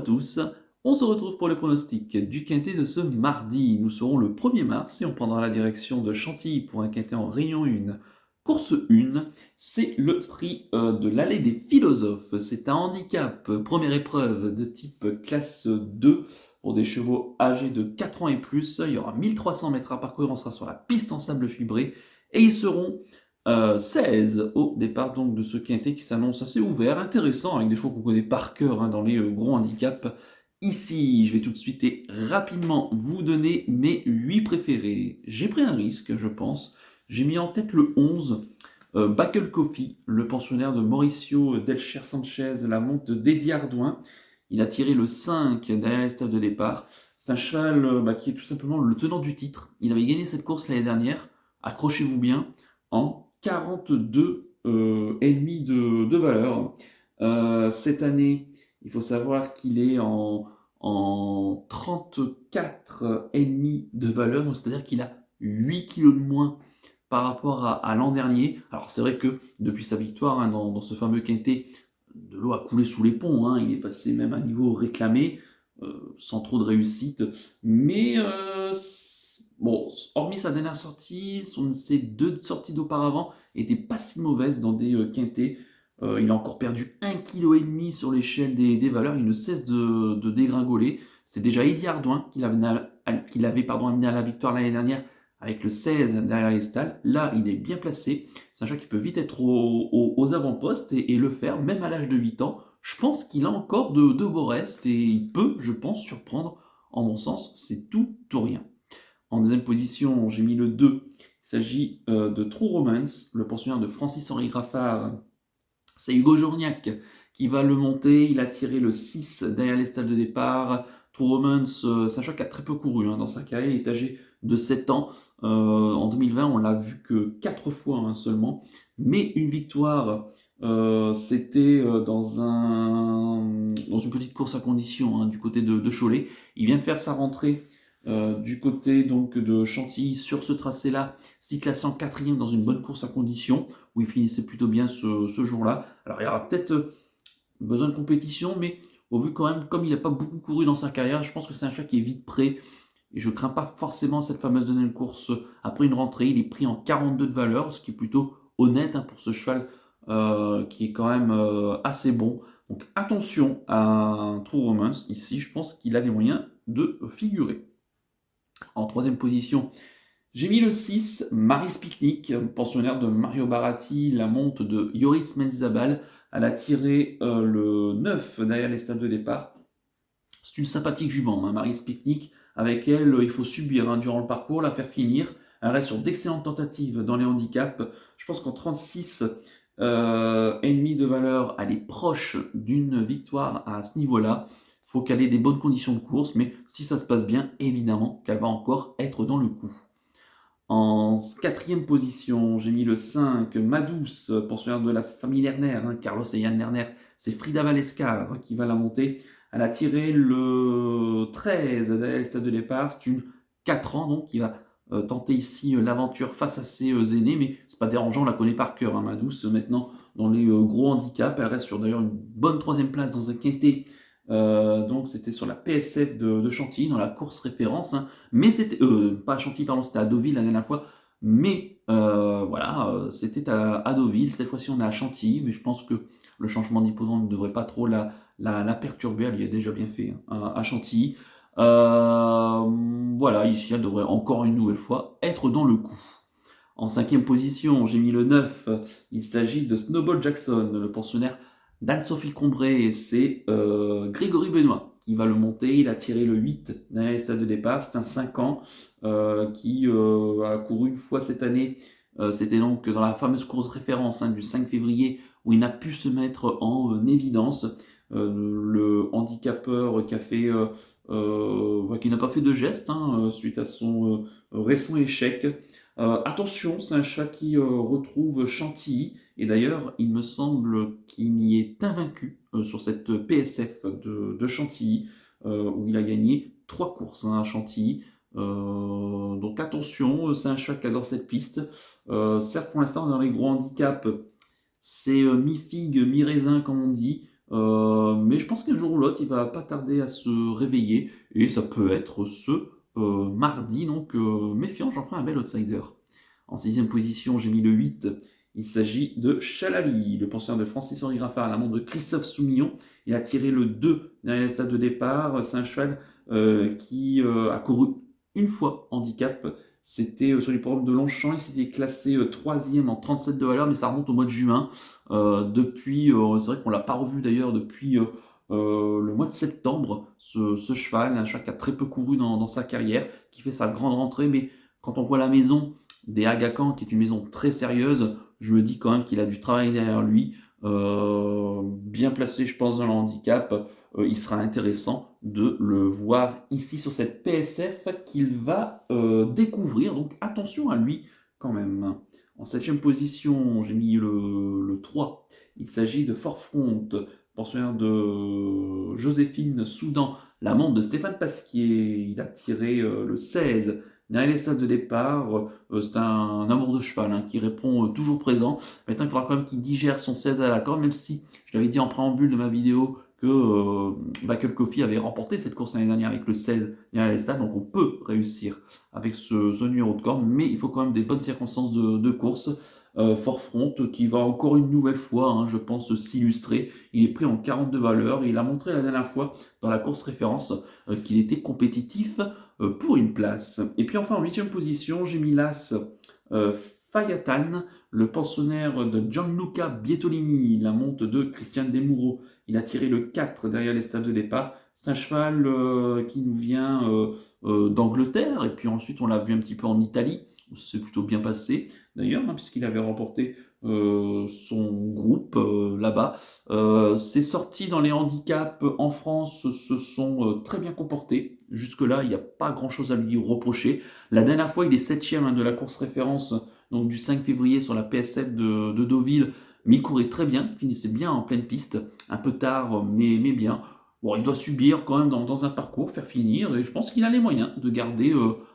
tous, on se retrouve pour le pronostic du quintet de ce mardi. Nous serons le 1er mars et on prendra la direction de Chantilly pour un quintet en Réunion 1. Course 1, c'est le prix de l'allée des philosophes. C'est un handicap, première épreuve de type classe 2 pour des chevaux âgés de 4 ans et plus. Il y aura 1300 mètres à parcourir, on sera sur la piste en sable fibré et ils seront 16 au départ donc de ce quintet qui s'annonce assez ouvert, intéressant, avec des chevaux qu'on connaît par cœur dans les gros handicaps. Ici, je vais tout de suite et rapidement vous donner mes 8 préférés. J'ai pris un risque, je pense. J'ai mis en tête le 11, Buckle Coffee, le pensionnaire de Mauricio Delcher Sanchez, la monte d'Eddie Ardouin. Il a tiré le 5 derrière les stables de départ. C'est un cheval qui est tout simplement le tenant du titre. Il avait gagné cette course l'année dernière, accrochez-vous bien, en 42 et demi de valeur. Cette année, il faut savoir qu'il est en 34 et demi de valeur, donc c'est-à-dire qu'il a 8 kg de moins par rapport à l'an dernier. Alors c'est vrai que depuis sa victoire dans ce fameux quintet, de l'eau a coulé sous les ponts, il est passé même à un niveau réclamé, sans trop de réussite, mais bon, hormis sa dernière sortie, ses 2 sorties d'auparavant n'étaient pas si mauvaises dans des quintets. Il a encore perdu 1,5 kg sur l'échelle des valeurs, il ne cesse de dégringoler. C'était déjà Eddie Ardouin qui l'avait amené à la victoire l'année dernière avec le 16 derrière les stalles. Là, il est bien placé. C'est un chat qui peut vite être aux avant-postes et le faire, même à l'âge de 8 ans. Je pense qu'il a encore de beaux restes et il peut, je pense, surprendre. En mon sens, c'est tout ou rien. En deuxième position, j'ai mis le 2. Il s'agit de True Romance, le pensionnaire de Francis-Henri Graffard. C'est Hugo Journiac qui va le monter. Il a tiré le 6 derrière les stalles de départ. True Romance, c'est un chat qui a très peu couru dans sa carrière. Il est âgé de 7 ans. En 2020, on l'a vu que 4 fois seulement. Mais une victoire, c'était dans une petite course à condition du côté de Cholet. Il vient de faire sa rentrée du côté donc de Chantilly sur ce tracé-là, s'il classé en 4e dans une bonne course à condition, où il finissait plutôt bien ce jour-là. Alors il y aura peut-être besoin de compétition, mais au vu quand même, comme il n'a pas beaucoup couru dans sa carrière, je pense que c'est un chat qui est vite prêt. Et je crains pas forcément cette fameuse deuxième course après une rentrée. Il est pris en 42 de valeur, ce qui est plutôt honnête pour ce cheval qui est quand même assez bon. Donc attention à un True Romance. Ici, je pense qu'il a les moyens de figurer. En troisième position, j'ai mis le 6, Maris Picnic, pensionnaire de Mario Baratti, la monte de Yoritz Menzabal. Elle a tiré le 9 derrière les stades de départ. C'est une sympathique jument, Maris Picnic. Avec elle, il faut subir durant le parcours, la faire finir. Elle reste sur d'excellentes tentatives dans les handicaps. Je pense qu'en 36 et demi de valeur, elle est proche d'une victoire à ce niveau-là. Il faut qu'elle ait des bonnes conditions de course, mais si ça se passe bien, évidemment qu'elle va encore être dans le coup. En quatrième position, j'ai mis le 5, Madouce, pensionnaire de la famille Lerner, Carlos et Yann Lerner. C'est Frida Valescar qui va la monter. Elle a tiré le 13 derrière les stades de départ. C'est une 4 ans donc qui va tenter ici l'aventure face à ses aînés, mais c'est pas dérangeant, on la connaît par cœur, Madouce, maintenant dans les gros handicaps. Elle reste sur d'ailleurs une bonne 3e place dans un quintet. Donc c'était sur la PSF de Chantilly, dans la course référence, mais c'était pas à Chantilly, pardon, c'était à Deauville la dernière fois, mais voilà, c'était à Deauville. Cette fois-ci on est à Chantilly, mais je pense que le changement d'hippodrome ne devrait pas trop la perturber. Elle y a déjà bien fait à Chantilly. Voilà, ici elle devrait encore une nouvelle fois être dans le coup. En 5e position, j'ai mis le 9. Il s'agit de Snowball Jackson, le pensionnaire d'Anne-Sophie Combré. Et c'est Grégory Benoît qui va le monter. Il a tiré le 8 derrière les stades de départ. C'est un 5 ans qui a couru une fois cette année. C'était donc dans la fameuse course référence du 5 février où il n'a pu se mettre en évidence. Le handicapeur qui a fait... qui n'a pas fait de geste suite à son récent échec. Attention, c'est un chat qui retrouve Chantilly, et d'ailleurs, il me semble qu'il y est invaincu sur cette PSF de Chantilly, où il a gagné 3 courses à Chantilly. Donc attention, c'est un chat qui adore cette piste. Certes, pour l'instant, dans les gros handicaps, c'est mi-figue, mi-raisin, comme on dit. Mais je pense qu'un jour ou l'autre, il va pas tarder à se réveiller, et ça peut être ce mardi, donc méfiant, j'en ferai un bel outsider. En sixième position, j'ai mis le 8. Il s'agit de Chalali, le penseur de Francis-Henri Graffard à la montre de Christophe Soumillon. Il a tiré le 2 derrière les stades de départ. C'est un cheval qui a couru une fois handicap. C'était sur les programmes de Longchamp. Il s'était classé troisième en 37 de valeur, mais ça remonte au mois de juin. Depuis, c'est vrai qu'on l'a pas revu d'ailleurs depuis le mois de septembre, ce cheval, un cheval qui a très peu couru dans sa carrière, qui fait sa grande rentrée, mais quand on voit la maison des Agacan, qui est une maison très sérieuse, je me dis quand même qu'il a du travail derrière lui. Bien placé, je pense, dans le handicap, il sera intéressant de le voir ici sur cette PSF qu'il va découvrir. Donc attention à lui quand même. En septième position, j'ai mis le 3. Il s'agit de Forefront, pensionnaire de Joséphine Soudan, l'amante de Stéphane Pasquier. Il a tiré le 16. Derrière les stades de départ, c'est un amour de cheval hein, qui répond toujours présent. Maintenant, il faudra quand même qu'il digère son 16 à la corde, même si je l'avais dit en préambule de ma vidéo que Buckle Coffee avait remporté cette course l'année dernière avec le 16 derrière les stades, donc on peut réussir avec ce numéro de corde, mais il faut quand même des bonnes circonstances de course. Forefront qui va encore une nouvelle fois, hein, je pense, s'illustrer. Il est pris en 42 valeurs et il a montré la dernière fois dans la course référence qu'il était compétitif pour une place. Et puis enfin en 8e position, j'ai mis l'As Fayatan, le pensionnaire de Gianluca Bietolini, la monte de Christian Demuro. Il a tiré le 4 derrière les stables de départ. C'est un cheval qui nous vient d'Angleterre, et puis ensuite on l'a vu un petit peu en Italie, où ça s'est plutôt bien passé d'ailleurs, hein, puisqu'il avait remporté son groupe là-bas. Ses sorties dans les handicaps en France se sont très bien comportées. Jusque-là, il n'y a pas grand-chose à lui reprocher. La dernière fois, il est 7e de la course référence, donc du 5 février sur la PSF de Deauville, mais il courait très bien, il finissait bien en pleine piste, un peu tard, mais bien. Bon, il doit subir quand même dans un parcours, faire finir, et je pense qu'il a les moyens de garder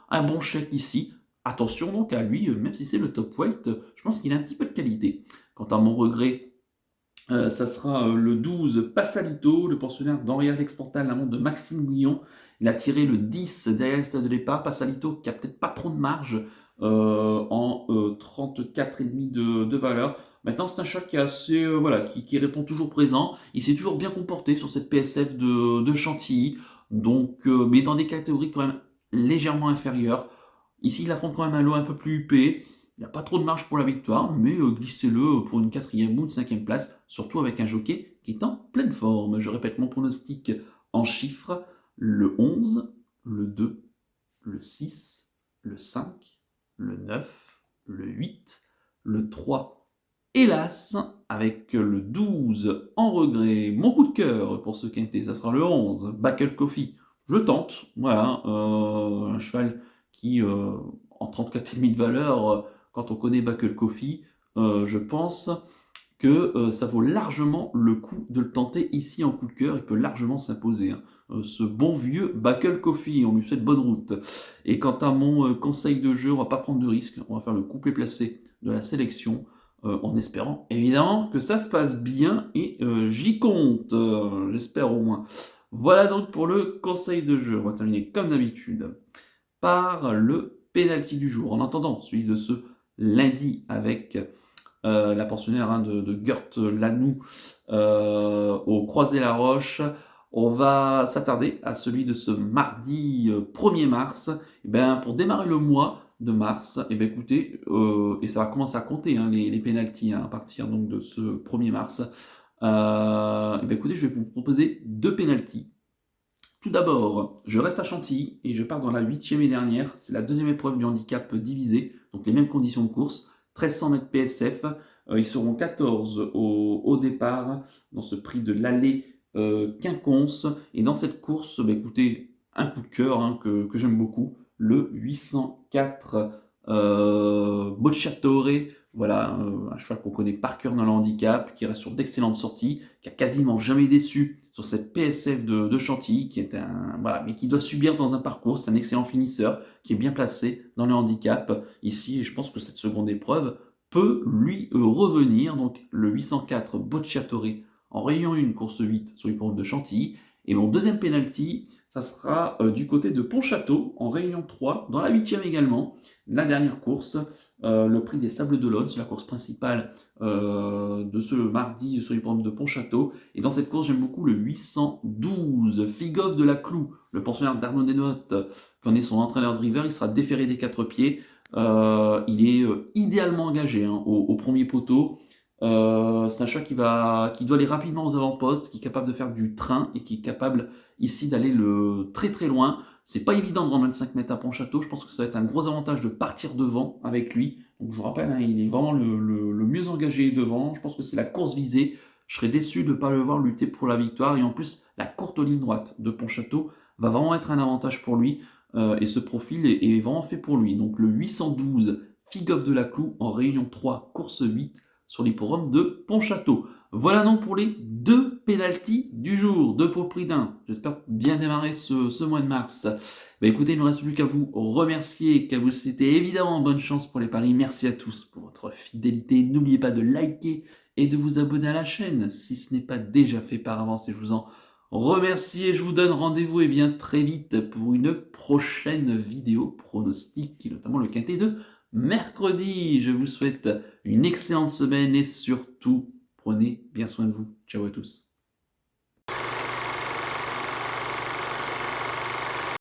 un bon chèque ici. Attention donc à lui, même si c'est le top weight, je pense qu'il a un petit peu de qualité. Quant à mon regret, ça sera le 12 Passalito, le pensionnaire d'Henri-Alex Portal, la montre de Maxime Guillon. Il a tiré le 10 derrière le stade de départ. Passalito qui a peut-être pas trop de marge en 34,5 de valeur. Maintenant, c'est un chat qui est assez, voilà, qui répond toujours présent. Il s'est toujours bien comporté sur cette PSF de Chantilly. Donc, mais dans des catégories quand même légèrement inférieures. Ici, il affronte quand même un lot un peu plus huppé. Il n'y a pas trop de marge pour la victoire, mais glissez-le pour une 4e ou une 5e place, surtout avec un jockey qui est en pleine forme. Je répète mon pronostic en chiffres, le 11, le 2, le 6, le 5, le 9, le 8, le 3, hélas, avec le 12 en regret. Mon coup de cœur pour ce quintet, ça sera le 11, Buckle Coffee. Je tente, voilà, un cheval qui, en 34,5 de valeur, quand on connaît Buckle Coffee, je pense que ça vaut largement le coup de le tenter ici en coup de cœur. Il peut largement s'imposer. Hein. Ce bon vieux Buckle Coffee, on lui souhaite bonne route. Et quant à mon conseil de jeu, on va pas prendre de risque. On va faire le couplet placé de la sélection. En espérant évidemment que ça se passe bien et j'y compte, j'espère au moins. Voilà donc pour le conseil de jeu. On va terminer comme d'habitude par le penalty du jour. En attendant, celui de ce lundi avec la pensionnaire hein, de Gert Lanoux au Croisé-la-Roche, on va s'attarder à celui de ce mardi 1er mars. Et ben, pour démarrer le mois de mars, et ben, écoutez, et ça va commencer à compter hein, les pénaltys hein, à partir donc, de ce 1er mars. Et ben, écoutez, je vais vous proposer 2 pénaltys. Tout d'abord, je reste à Chantilly et je pars dans la 8e et dernière. C'est la 2e épreuve du handicap divisé, donc les mêmes conditions de course. 1300 mètres PSF. Ils seront 14 au départ dans ce prix de l'allée Quinconce. Et dans cette course, bah, écoutez, un coup de cœur hein, que j'aime beaucoup, le 804 Bocciatore. Voilà, un cheval qu'on connaît par cœur dans le handicap, qui reste sur d'excellentes sorties, qui a quasiment jamais déçu sur cette PSF de Chantilly, qui est voilà, mais qui doit subir dans un parcours. C'est un excellent finisseur, qui est bien placé dans le handicap ici, et je pense que cette seconde épreuve peut lui revenir. Donc le 804 Bocciatore en Réunion 1, course 8 sur l'hippodrome de Chantilly. Et mon deuxième penalty, ça sera du côté de Pontchâteau, en Réunion 3, dans la 8e également, la dernière course, le prix des Sables d'Olonne, c'est la course principale de ce mardi sur l'hippodrome de Pontchâteau. Et dans cette course, j'aime beaucoup le 812, Figov de la Clou, le pensionnaire d'Arnaud Desnottes, qui en est son entraîneur driver. Il sera déféré des 4 pieds. Il est idéalement engagé au premier poteau. C'est un chat qui doit aller rapidement aux avant-postes, qui est capable de faire du train et qui est capable ici d'aller très très loin. C'est pas évident de rendre 25 mètres à Pontchâteau. Je pense que ça va être un gros avantage de partir devant avec lui. Donc je vous rappelle, il est vraiment le mieux engagé devant. Je pense que c'est la course visée. Je serais déçu de ne pas le voir lutter pour la victoire. Et en plus, la courte ligne droite de Pontchâteau va vraiment être un avantage pour lui. Et ce profil est vraiment fait pour lui. Donc le 812 Figov de la Clou en Réunion 3, course 8 sur l'hippodrome de Pontchâteau. Voilà donc pour les 2 pénaltys du jour, 2 pour le prix d'un. J'espère bien démarrer ce mois de mars. Écoutez, il ne me reste plus qu'à vous remercier, qu'à vous souhaiter évidemment bonne chance pour les paris. Merci à tous pour votre fidélité. N'oubliez pas de liker et de vous abonner à la chaîne si ce n'est pas déjà fait par avance et je vous en remercie et je vous donne rendez-vous très vite pour une prochaine vidéo pronostic, notamment le quintet de mercredi. Je vous souhaite une excellente semaine et surtout, prenez bien soin de vous. Ciao à tous.